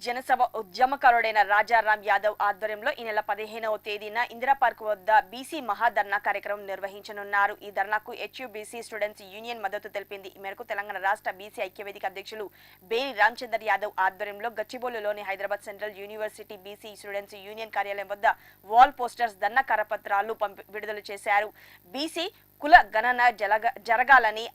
జనసభ ఉద్యమకారుడైన రాజారాం యాదవ్ ఆధ్వర్యంలో ఈ నెల 15వ తేదీన ఇందిరా పార్క్ వద్ద బీసీ మహాధర్నా కార్యక్రమం నిర్వహించనున్నారు. ఈ ధర్నాకు హెచ్యూబీసీ స్టూడెంట్స్ యూనియన్ మద్దతు తెలిపింది. ఈ మేరకు తెలంగాణ రాష్ట్ర బీసీ ఐక్యవేదిక అధ్యక్షులు బేరి రామచందర్ యాదవ్ ఆధ్వర్యంలో గచ్చిబౌలిలోని Hyderabad central university BC students union కార్యాలయం వద్ద వాల్ పోస్టర్స్, ధర్నా కరపత్రాలు విడుదల చేశారు. బీసీ కుల గణన జరగాలని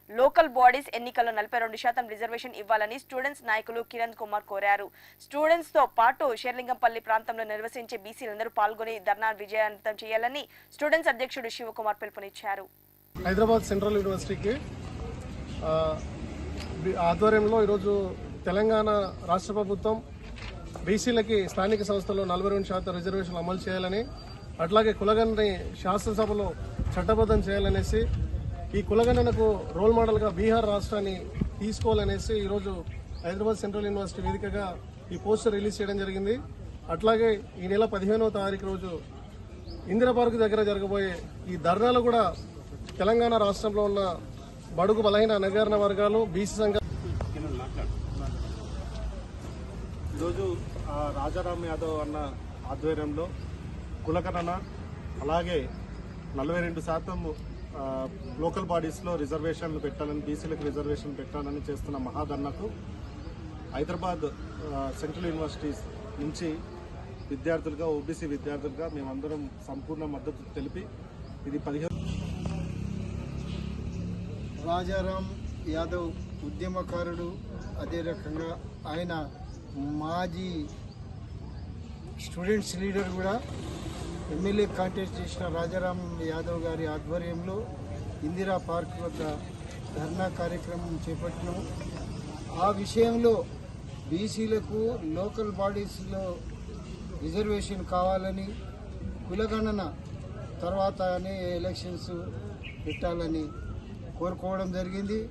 లోకల్ బాడీస్ ఎన్నికల్లో 42% రిజర్వేషన్ ఇవ్వాలని స్టూడెంట్స్ నాయకులు కిరణ్ కుమార్ కోరారు. స్టూడెంట్స్ తో పాటు షేర్లింగంపల్లి ప్రాంతంలో నిర్వహించే బీసీలందరూ పాల్గొని ధర్నా విజయవంతం చేయాలని స్టూడెంట్స్ అధ్యక్షుడు శివకుమార్ పిలుపునిచ్చారు. హైదరాబాద్ సెంట్రల్ యూనివర్సిటీకి ఆధ్వర్యంలో ఈరోజు తెలంగాణ రాష్ట్ర ప్రభుత్వం బీసీలకి స్థానిక సంస్థల్లో 42% రిజర్వేషన్లు అమలు చేయాలని, అట్లాగే కులగణని శాసనసభలో చట్టబద్ధం చేయాలనేసి, ఈ కులగణనకు రోల్ మోడల్గా బీహార్ రాష్ట్రాన్ని తీసుకోవాలనేసి ఈరోజు హైదరాబాద్ సెంట్రల్ యూనివర్సిటీ వేదికగా ఈ పోస్టర్ రిలీజ్ చేయడం జరిగింది. అట్లాగే ఈ నెల 15వ తారీఖు రోజు ఇందిరా పార్క్ దగ్గర జరగబోయే ఈ ధర్నాలు కూడా తెలంగాణ రాష్ట్రంలో ఉన్న బడుగు బలహీన అణగారిన వర్గాలు బీసీ సంఘాలు ఈరోజు రాజారాం యాదవ్ అన్న ఆధ్వర్యంలో కులగణన, అలాగే 42% లోకల్ బాడీస్లో రిజర్వేషన్లు పెట్టాలని, బీసీలకు రిజర్వేషన్ పెట్టాలని చేస్తున్న మహాధర్నాకు హైదరాబాద్ సెంట్రల్ యూనివర్సిటీస్ నుంచి విద్యార్థులుగా, ఓబీసీ విద్యార్థులుగా మేమందరం సంపూర్ణ మద్దతు తెలిపి ఇది 15 రాజారాం యాదవ్ ఉద్యమకారుడు, అదే రకంగా ఆయన మాజీ స్టూడెంట్స్ లీడర్ కూడా. ఎమ్మెల్యే కాంటెస్ట్ చేసిన రాజారాం యాదవ్ గారి ఆధ్వర్యంలో ఇందిరా పార్క్ వద్ద ధర్నా కార్యక్రమం చేపట్టినాము. ఆ విషయంలో బీసీలకు లోకల్ బాడీస్లో రిజర్వేషన్ కావాలని, కులగణన తర్వాతనే ఎలక్షన్స్ పెట్టాలని కోరుకోవడం జరిగింది.